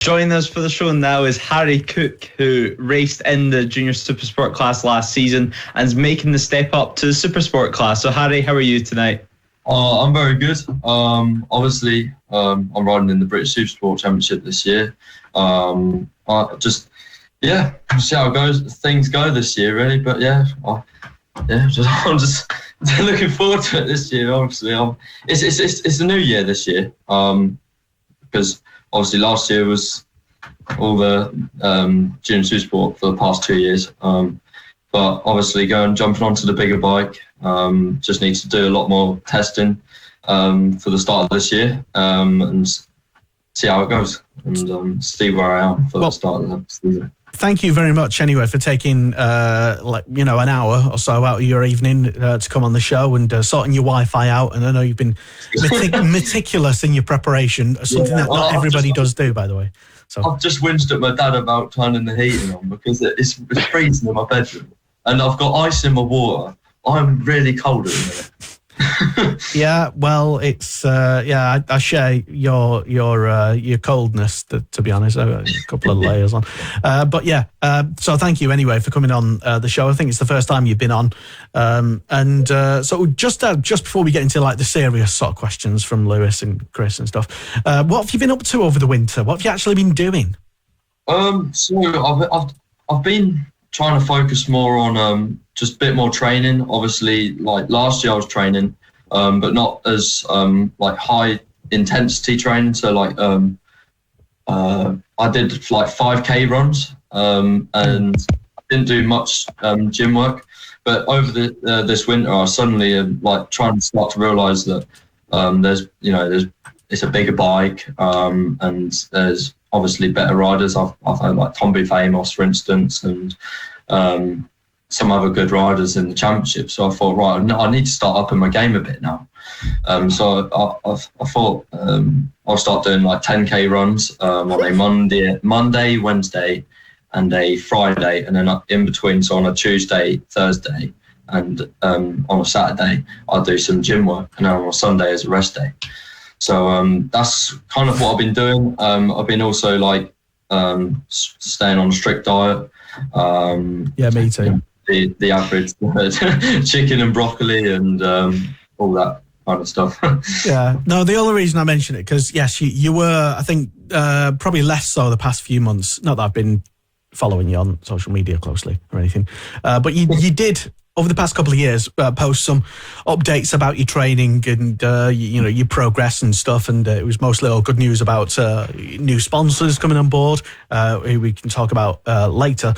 Joining us for the show now is Harry Cook, who raced in the Junior Supersport class last season and is making the step up to the Supersport class. So, Harry, how are you tonight? I'm very good. Obviously, I'm riding in the British Supersport Championship this year. See how things go this year, really. But I'm just looking forward to it this year. Obviously, it's a new year this year. Because obviously last year was all the Junior Supersport for the past 2 years. But obviously jumping onto the bigger bike, just need to do a lot more testing for the start of this year and see how it goes and see where I am for the start of the season. Thank you very much anyway for taking an hour or so out of your evening to come on the show and sorting your Wi-Fi out. And I know you've been meticulous in your preparation, something that not everybody does do, by the way. So I've just whinged at my dad about turning the heating on because it's freezing in my bedroom and I've got ice in my water. I'm really cold at the minute. Yeah, well, it's I share your coldness. To be honest, I've got a couple of layers on, so thank you anyway for coming on the show. I think it's the first time you've been on, so just before we get into like the serious sort of questions from Lewis and Chris and stuff, what have you been up to over the winter? What have you actually been doing? So I've been trying to focus more on just a bit more training. Obviously, like last year I was training, but not as like high intensity training. So like I did like 5K runs and I didn't do much gym work. But over this winter, I suddenly like trying to start to realise that it's a bigger bike and there's obviously better riders. I've had like Tomby Famos, for instance, and some other good riders in the championship. So I thought, right, I need to start upping my game a bit now. So I thought I'll start doing like 10K runs on a Monday, Wednesday, and a Friday, and then in between, so on a Tuesday, Thursday, and on a Saturday, I'll do some gym work, and then on a Sunday is a rest day. So that's kind of what I've been doing. I've been also like staying on a strict diet. Me too. The average chicken and broccoli and all that kind of stuff. Yeah. No, the only reason I mention it, because yes, you were, I think, probably less so the past few months. Not that I've been following you on social media closely or anything, but you did, over the past couple of years, post some updates about your training and your progress and stuff, and it was mostly all good news about new sponsors coming on board, who we can talk about later.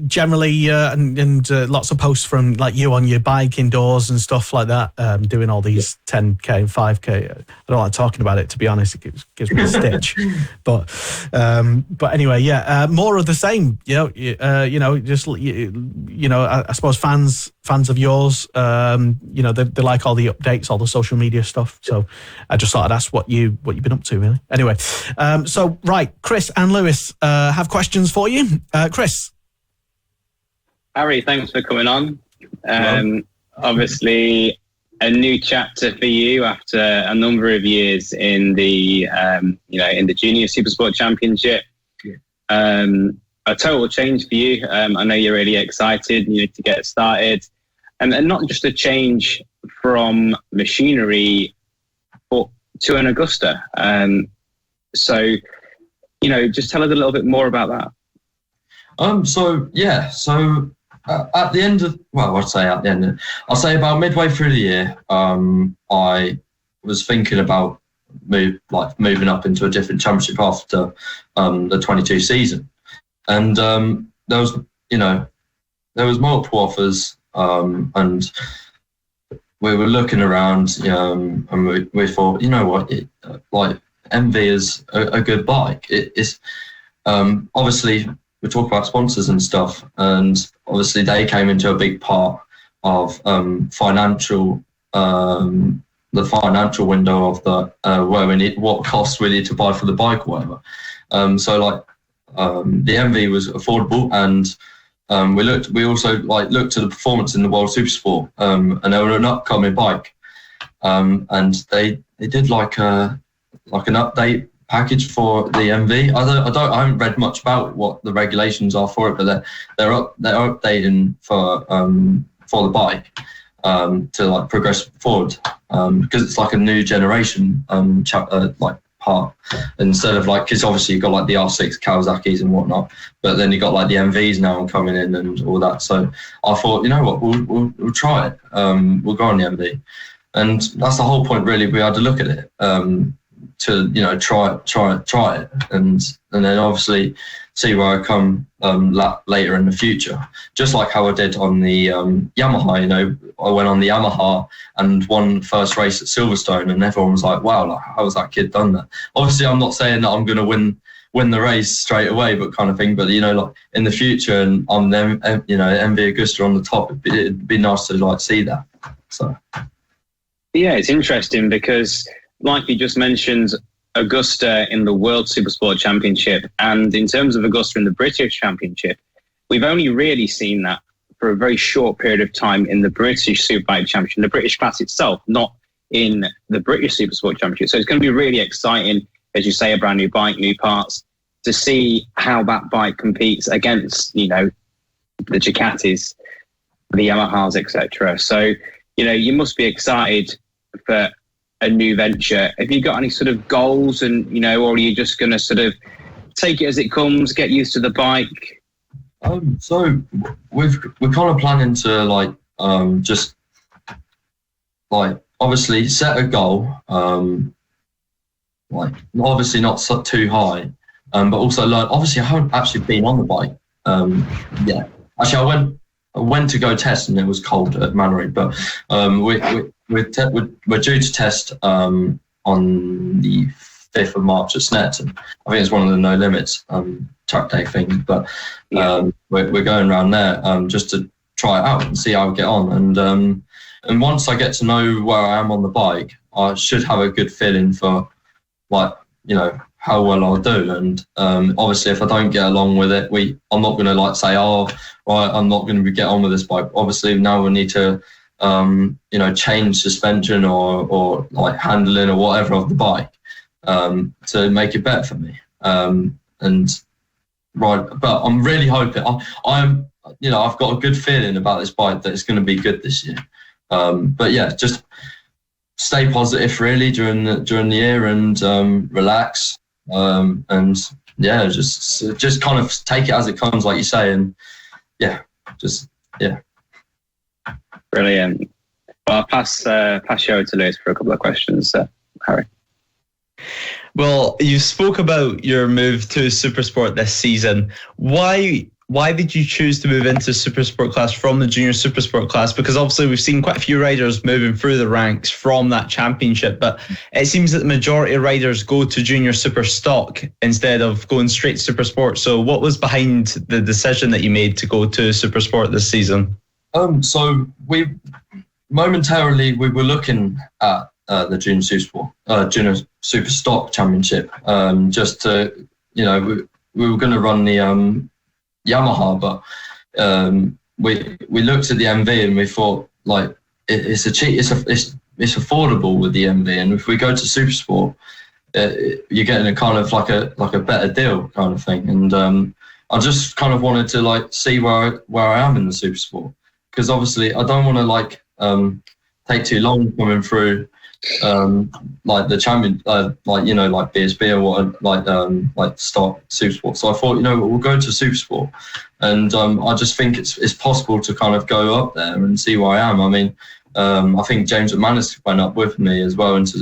Generally, and lots of posts from like you on your bike indoors and stuff like that, doing all these 10K and 5K. I don't like talking about it, to be honest. It gives me a stitch. But anyway, more of the same. I suppose fans of yours, they like all the updates, all the social media stuff. So I just thought I'd ask what you've been up to, really. Anyway, so right, Chris and Lewis have questions for you. Chris. Harry, thanks for coming on. Obviously, a new chapter for you after a number of years in the in the Junior Supersport Championship. A total change for you. I know you're really excited, to get started, and not just a change from machinery, but to an Augusta. So just tell us a little bit more about that. At the end of, I'll say about midway through the year, I was thinking about moving up into a different championship after the 22 season. And there was multiple offers, and we were looking around, and we thought, MV is a good bike. It's obviously we talk about sponsors and stuff, and obviously they came into a big part of the financial window of the what costs we need to buy for the bike or whatever. The MV was affordable, and we also looked to the performance in the World Supersport, and they were an upcoming bike, and they did an update package for the MV. I haven't read much about what the regulations are for it, but they're updating for the bike to like progress forward because it's like a new generation like part instead of like, because obviously you've got like the R6 Kawasaki's and whatnot, but then you've got like the MVs now coming in and all that. So I thought, you know what, we'll try it. We'll go on the MV, and that's the whole point really. We had to look at it to, you know, try it, and then obviously see where I come later in the future. Just like how I did on the Yamaha, you know, I went on the Yamaha and won first race at Silverstone, and everyone was like, wow, like, how has that kid done that? Obviously, I'm not saying that I'm going to win the race straight away, but kind of thing. But, you know, like in the future, and I'm them, you know, MV Augusta on the top, it'd be nice to like see that. So, yeah, it's interesting because, like you just mentioned, Augusta in the World Supersport Championship, and in terms of Augusta in the British Championship, we've only really seen that for a very short period of time in the British Superbike Championship, the British class itself, not in the British Supersport Championship. So it's going to be really exciting, as you say, a brand new bike, new parts, to see how that bike competes against, you know, the Ducatis, the Yamahas, etc. So, you know, you must be excited for a new venture. Have you got any sort of goals, and, you know, or are you just going to sort of take it as it comes, get used to the bike? So we're kind of planning to like just like obviously set a goal, like obviously not too high, but also learn. Obviously, I haven't actually been on the bike. Yeah, actually, I went to go test, and it was cold at Mannery, but we're due to test on the 5th of March at Snetterton. I think it's one of the no limits track day things, but we're going around there just to try it out and see how I get on. And once I get to know where I am on the bike, I should have a good feeling for, like, you know, how well I'll do. And obviously, if I don't get along with it, I'm not going to like say, oh, right, I'm not going to get on with this bike. Obviously, now we need to you know, change suspension or like handling or whatever of the bike to make it better for me. And right, but I'm really hoping I'm you know, I've got a good feeling about this bike that it's going to be good this year. But yeah, just stay positive really during the year and relax and yeah, just kind of take it as it comes, like you say, and yeah. Brilliant. Well, I'll pass you over to Lewis for a couple of questions, Harry. Well, you spoke about your move to Supersport this season. Why did you choose to move into Supersport class from the Junior Supersport class? Because obviously we've seen quite a few riders moving through the ranks from that championship, but it seems that the majority of riders go to Junior Super Stock instead of going straight to Supersport. So what was behind the decision that you made to go to Supersport this season? So we momentarily we were looking at the Junior Super Stock Championship, just to, you know, we were going to run the Yamaha, but we looked at the MV and we thought, like, it's affordable with the MV, and if we go to Supersport, you're getting a kind of like a better deal kind of thing. And I just kind of wanted to like see where I am in the Supersport, because obviously I don't want to like take too long coming through like the champion, like, you know, like BSB or what, like start Supersport. So I thought, you know, we'll go to Supersport, and I just think it's possible to kind of go up there and see where I am. I mean, I think James McManus went up with me as well into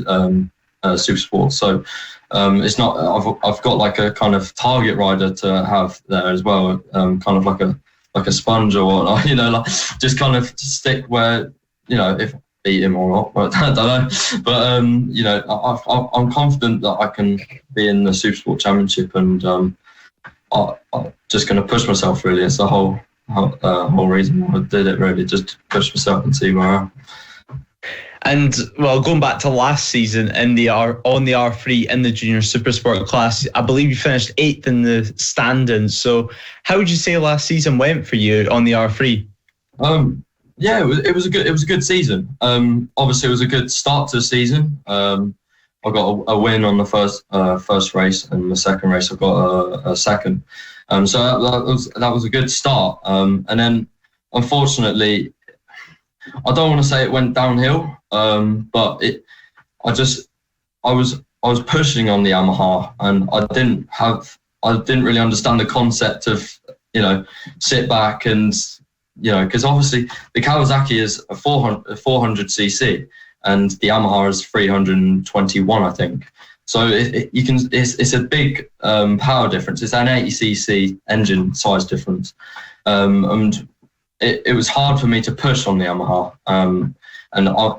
Supersport. So it's not, I've got like a kind of target rider to have there as well, kind of like a sponge or whatnot, you know, like just kind of stick where, you know, if beat him or not, but I don't know. But you know, I'm confident that I can be in the Supersport Championship, and I'm just going to push myself. Really, it's the whole reason why I did it. Really, just to push myself and see where I am. And well, going back to last season on the R3 in the Junior Supersport class, I believe you finished 8th in the standings. So, how would you say last season went for you on the R3? Yeah, it was a good season. Obviously, it was a good start to the season. I got a win on the first race, and the second race I got a second. So that was a good start. And then unfortunately, I don't want to say it went downhill, but I was pushing on the Yamaha, and I didn't really understand the concept of, sit back and, because obviously the Kawasaki is a 400cc and the Yamaha is 321, I think. So it's a big power difference. It's an 80cc engine size difference, and it was hard for me to push on the Yamaha. And I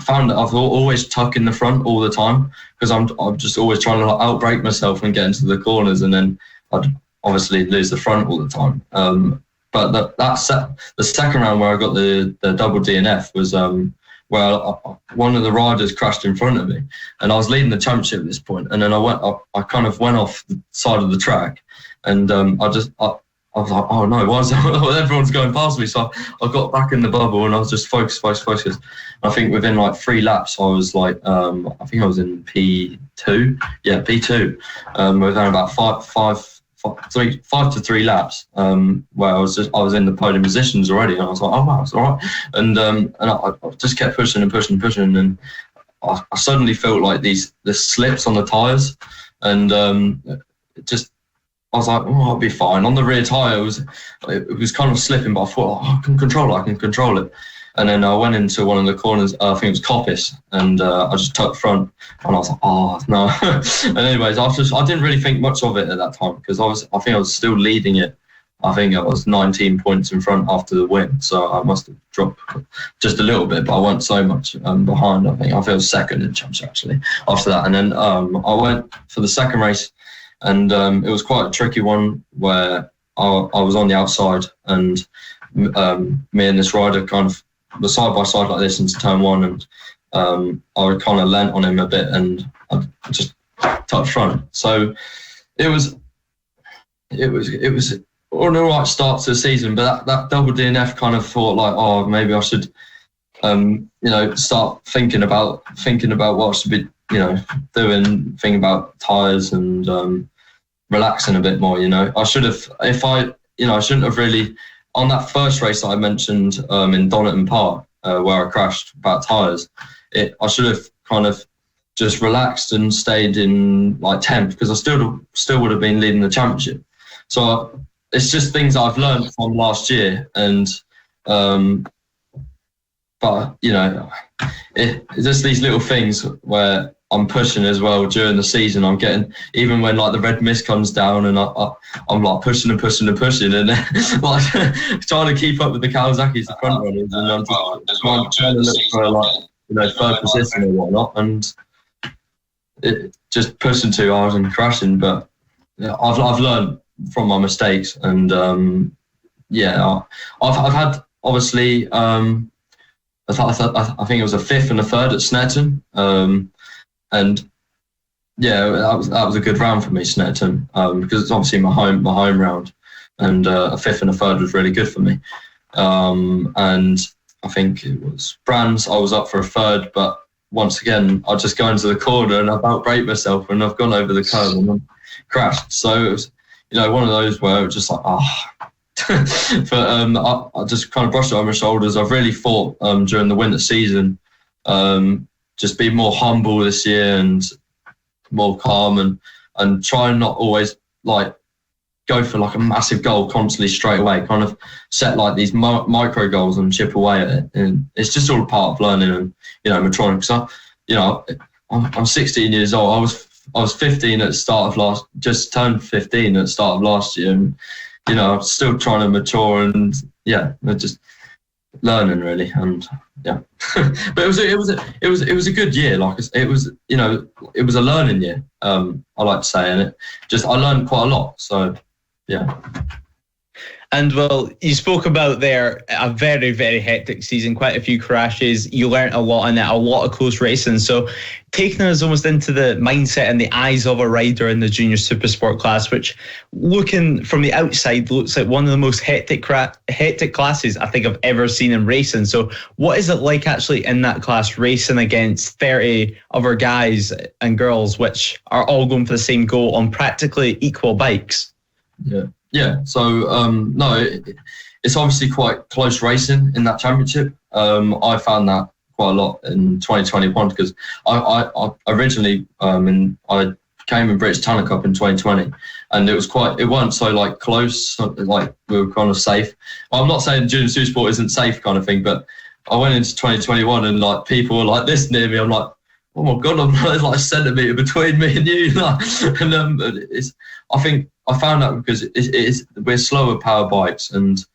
found that I've always tuck in the front all the time, because I'm just always trying to outbrake myself and get into the corners, and then I'd obviously lose the front all the time. But the second round where I got the double DNF was where one of the riders crashed in front of me, and I was leading the championship at this point, and then I kind of went off the side of the track, and I was like, oh no, why is everyone's going past me? So I got back in the bubble, and I was just focused. I think within like 3 laps, I was like, I think I was in P2. Yeah, P2. Within about 5 to 3 laps, where I was in the podium positions already, and I was like, oh wow, it's all right. And I just kept pushing, and I suddenly felt like the slips on the tyres, and I was like, oh, I'll be fine. On the rear tyre, it was kind of slipping, but I thought, I can control it. And then I went into one of the corners, I think it was Coppice, and I just tucked front, and I was like, oh, no. And anyways, I didn't really think much of it at that time, because I think I was still leading it. I think I was 19 points in front after the win, so I must have dropped just a little bit, but I wasn't so much behind. I think I was second in championship, actually, after that. And then I went for the second race, and it was quite a tricky one, where I was on the outside, and me and this rider kind of were side by side like this into turn 1, and I kind of leant on him a bit, and I just touched front. So it was an all right start to the season, but that double DNF kind of thought like, oh, maybe I should start thinking about what I should be doing, thinking about tyres and relaxing a bit more. I should have, I shouldn't have really, on that first race that I mentioned in Donington Park, where I crashed about tyres, I should have kind of just relaxed and stayed in like 10th, because I still would have been leading the championship. So it's just things I've learned from last year, and but it's just these little things where I'm pushing as well during the season. I'm getting, even when like the red mist comes down, and I'm like pushing, and then like trying to keep up with the Kawasaki's, the front runners, and I'm just trying to look for like third position or whatnot, and it just pushing too hard and crashing. But I've learned from my mistakes, and I've had obviously I think it was a 5th and a 3rd at Snetterton, and yeah, that was a good round for me, Snetterton, because it's obviously my home round, and a 5th and a 3rd was really good for me. And I think it was Brands, I was up for a 3rd, but once again I just go into the corner and I've outbraked myself, and I've gone over the curb and crashed. So it was one of those where it was just like, but I just kind of brushed it on my shoulders. I've really thought during the winter season, just be more humble this year and more calm, and try and not always like go for like a massive goal constantly straight away. Kind of set like these micro goals and chip away at it, and it's just all part of learning and maturing. Because I'm 16 years old. I was 15 at the start of just turned 15 at the start of last year, and I'm still trying to mature, and just learning really, and but it was a good year. Like it was a learning year. I like to say, and I learned quite a lot. So yeah. And well, you spoke about there a very, very hectic season, quite a few crashes. You learnt a lot in it, a lot of close racing. So taking us almost into the mindset and the eyes of a rider in the junior super sport class, which looking from the outside looks like one of the most hectic classes I think I've ever seen in racing. So what is it like actually in that class racing against 30 other guys and girls, which are all going for the same goal on practically equal bikes? Yeah. So it's obviously quite close racing in that championship. I found that quite a lot in 2021 because I originally I came in British Talent Cup in 2020, and it wasn't so like close, like we were kind of safe. I'm not saying junior super sport isn't safe kind of thing, but I went into 2021 and like people were like this near me. I'm like, oh my god, I'm like a centimetre between me and you. And I think I found that because we're slower power bikes, and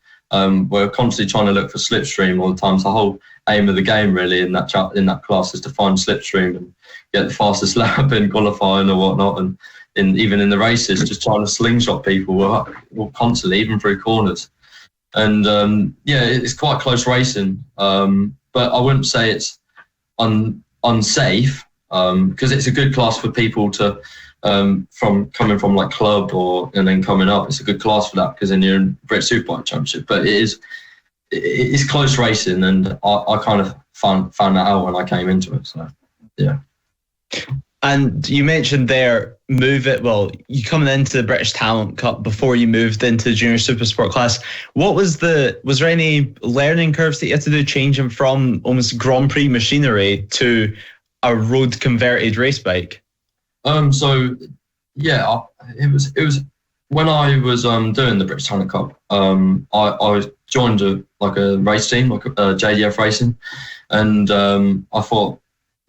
we're constantly trying to look for slipstream all the time. So the whole aim of the game really in that class is to find slipstream and get the fastest lap in qualifying or whatnot, and even in the races, just trying to slingshot people constantly, even through corners. And it's quite close racing, but I wouldn't say it's unsafe, because it's a good class for people to from coming from like club and then coming up. It's a good class for that because then you're in British Superbike Championship. But it's close racing, and I kind of found that out when I came into it. So yeah. And you mentioned there you coming into the British Talent Cup before you moved into the junior super sport class. Was there any learning curves that you had to do changing from almost Grand Prix machinery to a road converted race bike? It was when I was doing the British Talent Cup. I joined a race team, like JDF Racing, and I thought,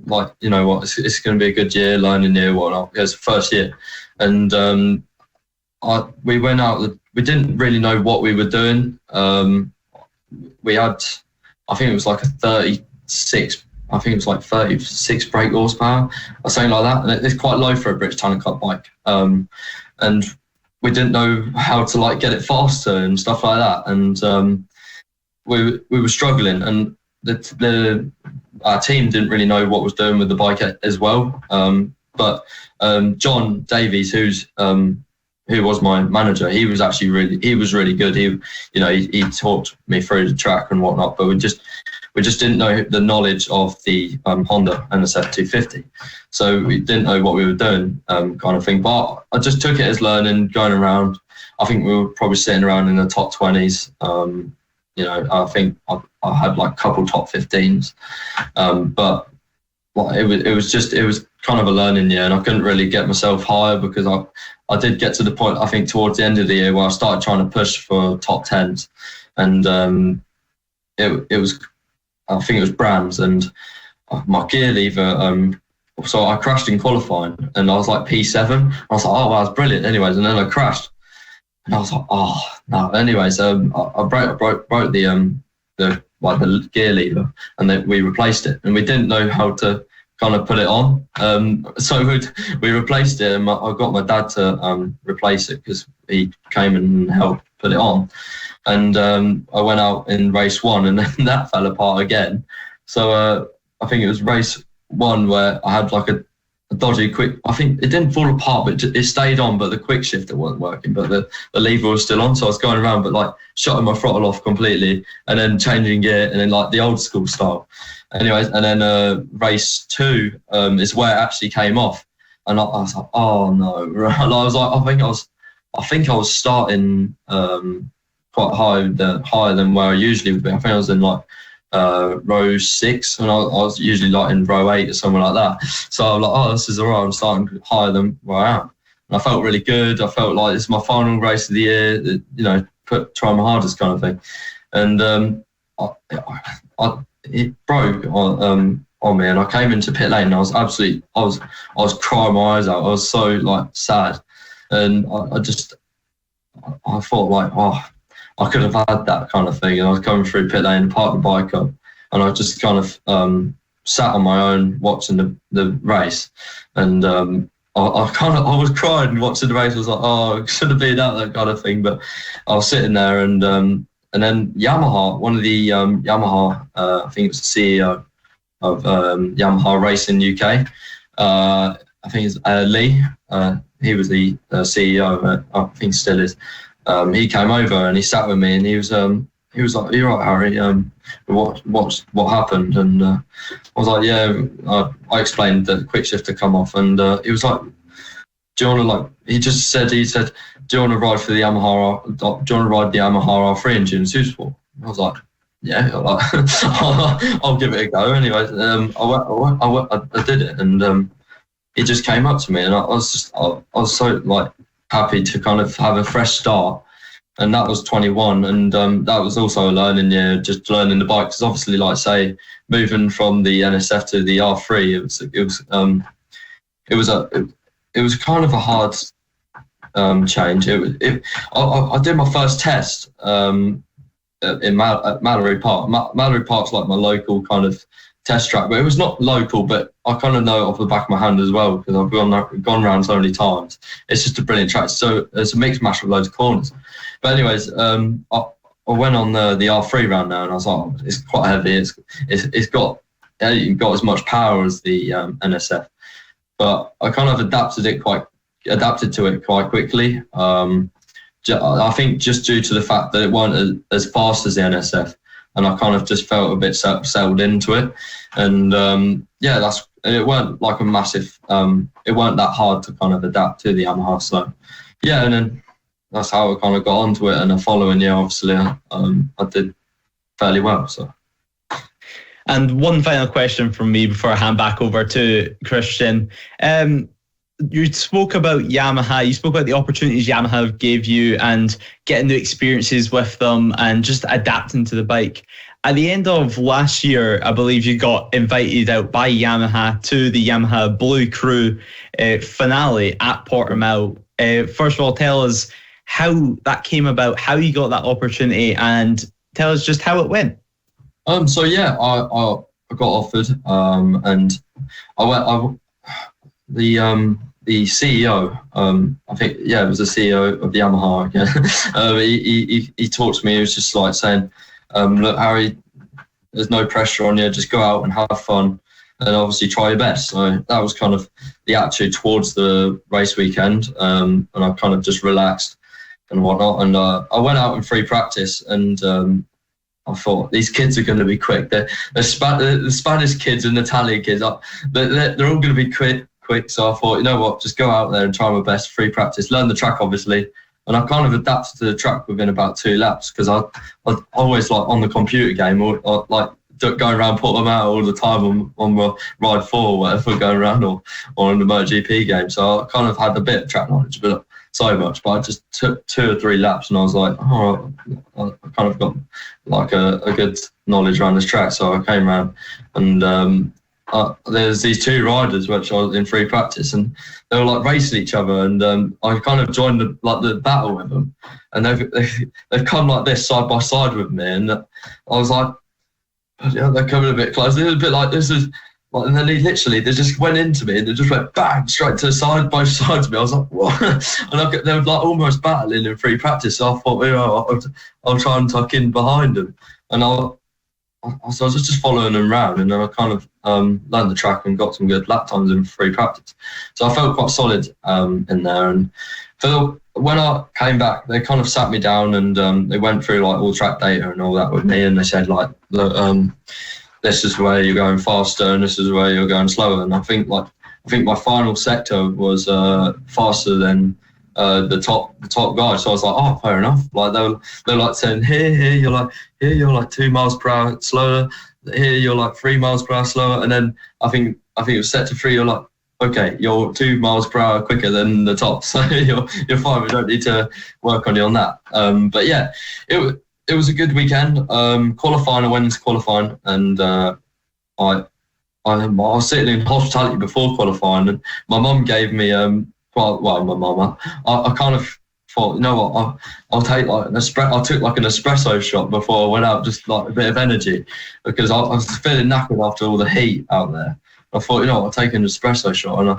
like, you know what, it's going to be a good year, learning year, whatnot. It was the first year, and we went out. We didn't really know what we were doing. We had, I think it was like a 36 brake horsepower or something like that, and it's quite low for a British Talent Cup bike. And we didn't know how to like get it faster and stuff like that, and we were struggling, and our team didn't really know what was doing with the bike as well. But John Davies, who was my manager, he was really good. He taught me through the track and whatnot, but we just didn't know the knowledge of the Honda NSF 250. So we didn't know what we were doing, kind of thing. But I just took it as learning, going around. I think we were probably sitting around in the top 20s. I think I had like a couple top 15s. But it was kind of a learning year, and I couldn't really get myself higher because I did get to the point, I think, towards the end of the year where I started trying to push for top 10s. And it was, I think it was Brands, and my gear lever, so I crashed in qualifying, and I was like P7. I was like, oh, wow, that's brilliant. Anyways, and then I crashed, and I was like, oh, no. Anyways, I broke the gear lever, and then we replaced it, and we didn't know how to kind of put it on. So we replaced it, and I got my dad to replace it because he came and helped put it on. And I went out in race one, and then that fell apart again. So I think it was race one where I had like a dodgy quick. I think it didn't fall apart, but it stayed on. But the quick shifter wasn't working, but the lever was still on. So I was going around, but like shutting my throttle off completely, and then changing gear, and then like the old school style. Anyways, and then race two is where it actually came off, and I was like, oh no! I was like, I think I was starting quite higher than where I usually would be. I think I was in like row 6, and I was usually like in row 8 or something like that. So I was like, oh, this is all right. I'm starting higher than where I am. And I felt really good. I felt like it's my final race of the year, try my hardest kind of thing. And it broke on me, and I came into pit lane, and I was crying my eyes out. I was so like sad, and I thought like, oh, I could have had that kind of thing. And I was coming through pit lane, parked the bike up, and I just kind of sat on my own watching the race. And I was crying watching the race. I was like, oh, I should have been out, that kind of thing. But I was sitting there, and then Yamaha, one of the Yamaha, I think it was the CEO of Yamaha Racing UK. I think it's Lee. He was the CEO of it. I think he still is. He came over and he sat with me, and he was like, "You're right, Harry. What happened?" And I was like, "Yeah." I explained that the quick shift had come off, and he was like, "Do you want to like?" He said, "Do you want to ride for the Yamaha? Do you want to ride the Yamaha R3 engine in Supersport?" I was like, "Yeah, I'll give it a go." Anyway, I did it, and he just came up to me, and I was so like happy to kind of have a fresh start. And that was 21, and that was also a learning year, just learning the bike. Because obviously, like say, moving from the NSF to the R3, it was kind of a hard change. I did my first test at Mallory Park. Mallory Park's like my local kind of test track, but it was not local, but I kind of know it off the back of my hand as well, because I've gone around so many times. It's just a brilliant track. So it's a mixed match with loads of corners. But anyways, I went on the R3 round now, and I was like, oh, it's quite heavy. It's got as much power as the NSF, but I kind of adapted to it quite quickly. I think just due to the fact that it weren't as fast as the NSF, and I kind of just felt a bit settled into it. And it weren't like a massive, it weren't that hard to kind of adapt to the Yamaha. So yeah, and then that's how I kind of got onto it. And the following year, obviously, I did fairly well. So. And one final question from me before I hand back over to Kristian. You spoke about Yamaha, you spoke about the opportunities Yamaha gave you and getting the experiences with them and just adapting to the bike. At the end of last year, I believe you got invited out by Yamaha to the Yamaha Blue Crew finale at Portimao. First of all, tell us how that came about, how you got that opportunity, and tell us just how it went. So yeah, I got offered, and the CEO, I think, yeah, it was the CEO of the Yamaha again. He talked to me. He was just like saying, "Look, Harry, there's no pressure on you. Just go out and have fun, and obviously try your best." So that was kind of the attitude towards the race weekend, and I kind of just relaxed and whatnot. And I went out in free practice, and I thought, these kids are going to be quick. The Spanish kids and Italian kids, they're all going to be quick. So I thought, you know what, just go out there and try my best, free practice, learn the track, obviously. And I kind of adapted to the track within about 2 laps, because I always, like, on the computer game, or like going around Portimao all the time on my Ride 4 or whatever, going around, or on the MotoGP game. So I kind of had a bit of track knowledge, but not so much. But I just took 2 or 3 laps, and I was like, oh, I kind of got like a good knowledge around this track. So I came around, and there's these 2 riders which I was in free practice, and they were like racing each other, and I kind of joined the battle with them, and they've come like this side by side with me, and I was like, yeah, they're coming a bit close. It was a bit like this is, like, and then they just went into me, and they just went bang straight to the side, both sides of me. I was like, what? And they were like almost battling in free practice. So I thought, I'll try and tuck in behind them, and so I was just following them around, and then I kind of learned the track and got some good lap times in free practice. So I felt quite solid in there. And when I came back, they kind of sat me down, and they went through like all track data and all that with me, and they said like, look, this is where you're going faster, and this is where you're going slower. And I think my final sector was faster than the top guy. So I was like, oh, fair enough. Like they're like saying, here you're like 2 miles per hour slower. Here you're like 3 miles per hour slower. And then I think it was set to 3. You're like, okay, you're 2 miles per hour quicker than the top, so you're fine. We don't need to work on you on that. But yeah, it was a good weekend. Qualifying, I went into qualifying, and I was sitting in hospitality before qualifying, and my mum gave me my mama. I kind of thought, you know what, I'll take like an espresso. I took like an espresso shot before I went out, just like a bit of energy, because I was feeling knackered after all the heat out there. I thought, you know what, I'll take an espresso shot, and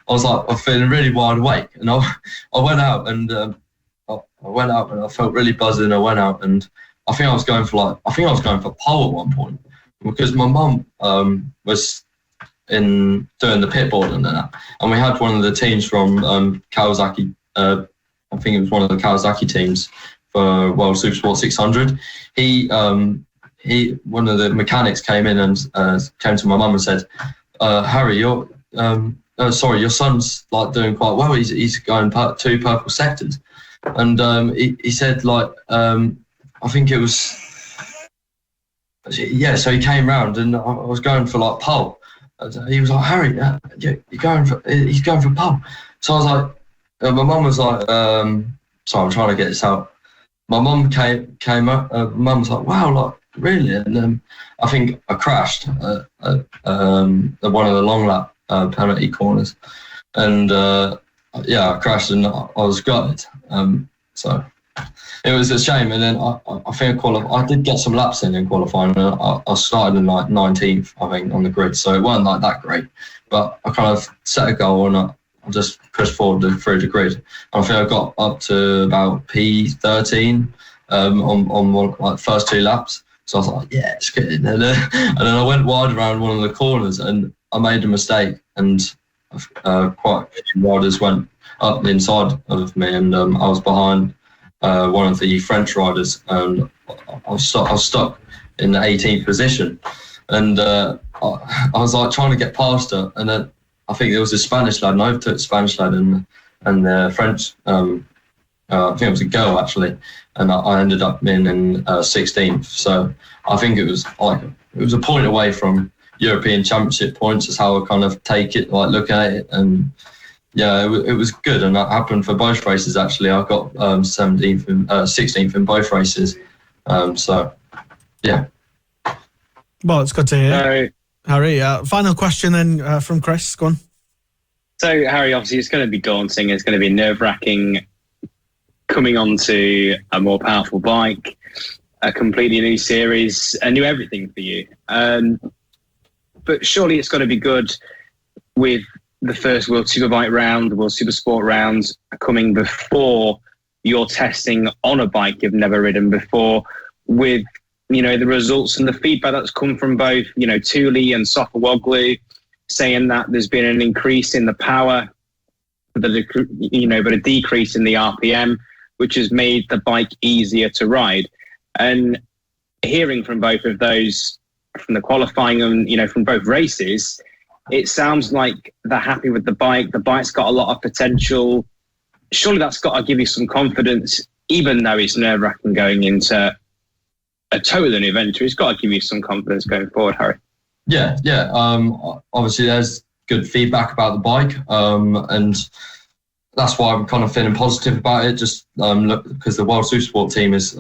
I'm feeling really wide awake, and I went out and I felt really buzzing. I went out and I think I was going for pole at one point, because my mum was doing the pit board and that, and we had one of the teams from Kawasaki. I think it was one of the Kawasaki teams for World Supersport 600. One of the mechanics came in and came to my mum and said, "Harry, your son's like doing quite well. He's going 2 purple sectors." And he said, like, I think it was, yeah. So he came round and I was going for like pole. He was like, "Harry, he's going for pole." So I was like, my mum was like, sorry, I'm trying to get this out. My mum came up. Mum was like, "Wow, like really?" And I think I crashed at one of the long lap penalty corners, and I crashed and I was gutted. So it was a shame. And then I think I did get some laps in qualifying. And I started in like 19th, I think, on the grid. So it wasn't like that great, but I kind of set a goal and I just pushed forward through the grid. And I think I got up to about P13 on one, like first 2 laps. So I was like, yeah, it's good. And then I went wide around one of the corners and I made a mistake, and quite a few riders went up the inside of me, and I was behind one of the French riders, and I was stuck in the 18th position, and I was like trying to get past her, and then I think there was a Spanish lad, and I overtook the Spanish lad and the French. I think it was a girl actually, and I ended up in 16th. So I think it was a point away from European Championship points. Is how I kind of take it, like look at it, and yeah, it was good, and that happened for both races actually. I got 17th and 16th in both races. So yeah. Well, it's good to hear. Harry, final question then from Chris. Go on. So Harry, obviously it's going to be daunting. It's going to be nerve-wracking coming onto a more powerful bike, a completely new series, a new everything for you. But surely it's got to be good with the first World Superbike round, the World Supersport rounds coming before you're testing on a bike you've never ridden before, with, you know, the results and the feedback that's come from both, you know, Thule and Sofawoglu, saying that there's been an increase in the power, but a decrease in the RPM, which has made the bike easier to ride. And hearing from both of those, from the qualifying and, you know, from both races, it sounds like they're happy with the bike. The bike's got a lot of potential. Surely that's got to give you some confidence, even though it's nerve-wracking going into a totally new venture. It's got to give you some confidence going forward, Harry. Yeah. Obviously, there's good feedback about the bike, and that's why I'm kind of feeling positive about it. Just because the World Supersport team is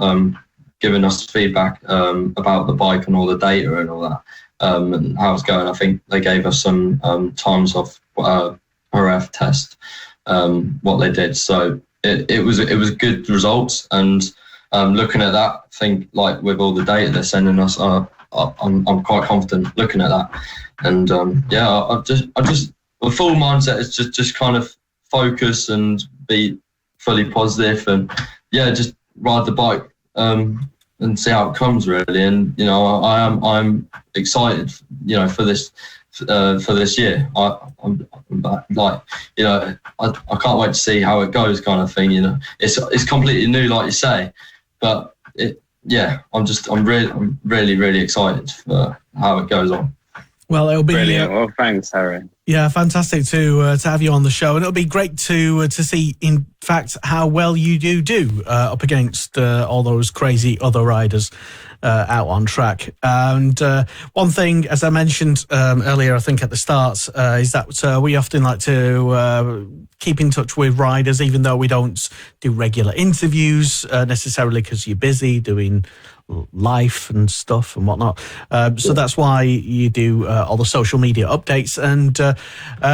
giving us feedback about the bike and all the data and all that, and how it's going. I think they gave us some times of RF test, what they did. So it was good results, and looking at that, I think like with all the data they're sending us, I'm quite confident looking at that. And I just the full mindset is just kind of focus and be fully positive, and just ride the bike and see how it comes really. And you know, I'm excited, you know, for this year. I'm like, you know, I can't wait to see how it goes, kind of thing. You know, it's completely new, like you say, but I'm really excited for how it goes on. Well, it'll be brilliant. Well, thanks, Harry. Yeah, fantastic to have you on the show, and it'll be great to see, in fact, how well you do up against all those crazy other riders out on track. And one thing, as I mentioned earlier, I think at the start, is that we often like to keep in touch with riders, even though we don't do regular interviews necessarily because you're busy doing life and stuff and whatnot. So that's why you do all the social media updates. And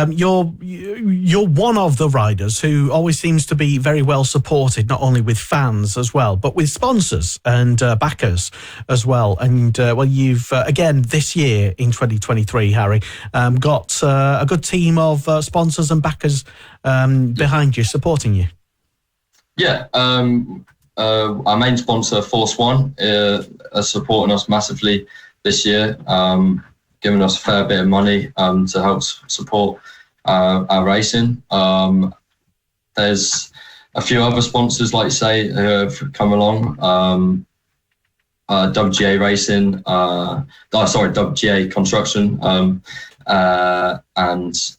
you're one of the riders who always seems to be very well supported, not only with fans as well, but with sponsors and backers as well. And you've again this year in 2023, Harry, got a good team of sponsors and backers behind you, supporting you. Yeah, our main sponsor, Force One, are supporting us massively this year, giving us a fair bit of money to help support our racing. There's a few other sponsors, like you say, who have come along. WGA Racing, WGA Construction, and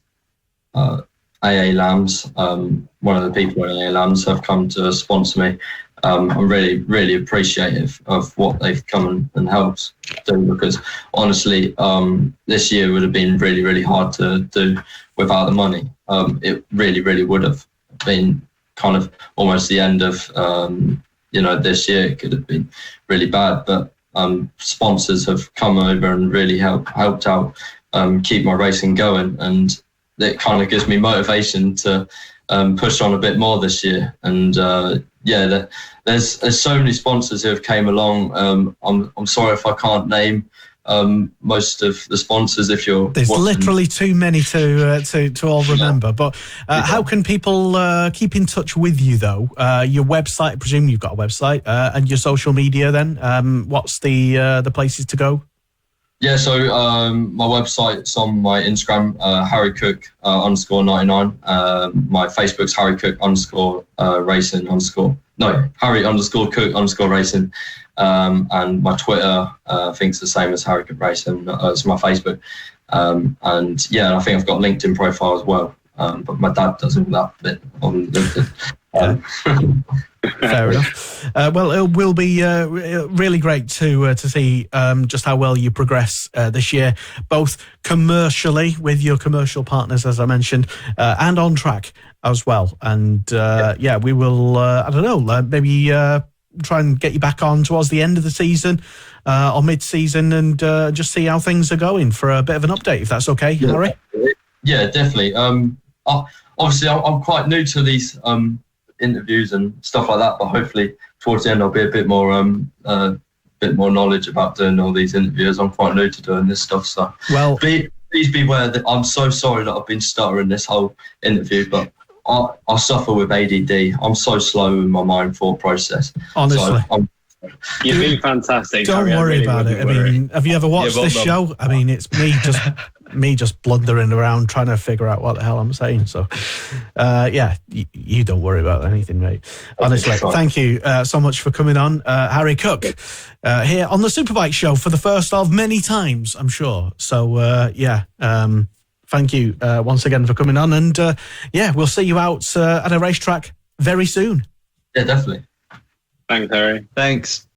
AA Lambs. One of the people in AA Lambs have come to sponsor me. I'm really, really appreciative of what they've come and helped do, because honestly, this year would have been really, really hard to do without the money. It really, really would have been kind of almost the end of, this year. It could have been really bad, but sponsors have come over and really helped out keep my racing going, and it kind of gives me motivation to push on a bit more this year. And there's so many sponsors who have came along. I'm sorry if I can't name most of the sponsors. If you're there's watching. Literally too many to all remember. But how can people keep in touch with you though? Your website, I presume you've got a website, and your social media. Then what's the places to go? Yeah, so my website's on my Instagram, Harry Cook _99. My Facebook's Harry Cook _racing Harry _Cook _racing. And my Twitter, I think it's the same as Harry Cook Racing. It's my Facebook. And I think I've got a LinkedIn profile as well. But my dad does all that bit on LinkedIn. Fair enough. Well, it will be really great to see just how well you progress this year, both commercially with your commercial partners, as I mentioned, and on track as well. And we will, maybe try and get you back on towards the end of the season or mid-season, and just see how things are going for a bit of an update, if that's okay, Harry. Yeah, definitely. Obviously, I'm quite new to these interviews and stuff like that, but hopefully towards the end I'll be a bit more knowledge about doing all these interviews. I'm quite new to doing this stuff, so please be aware that I'm so sorry that I've been stuttering this whole interview, but I suffer with ADD. I'm so slow in my mind thought process. Honestly. So you've been fantastic. Don't worry about it. I mean, have you ever watched this show? I mean, it's me just blundering around trying to figure out what the hell I'm saying. So, you don't worry about anything, mate. Honestly, thank you so much for coming on, Harry Cook, here on the Superbike Show for the first of many times, I'm sure. So, thank you once again for coming on, and we'll see you out at a racetrack very soon. Yeah, definitely. Thanks, Harry. Thanks.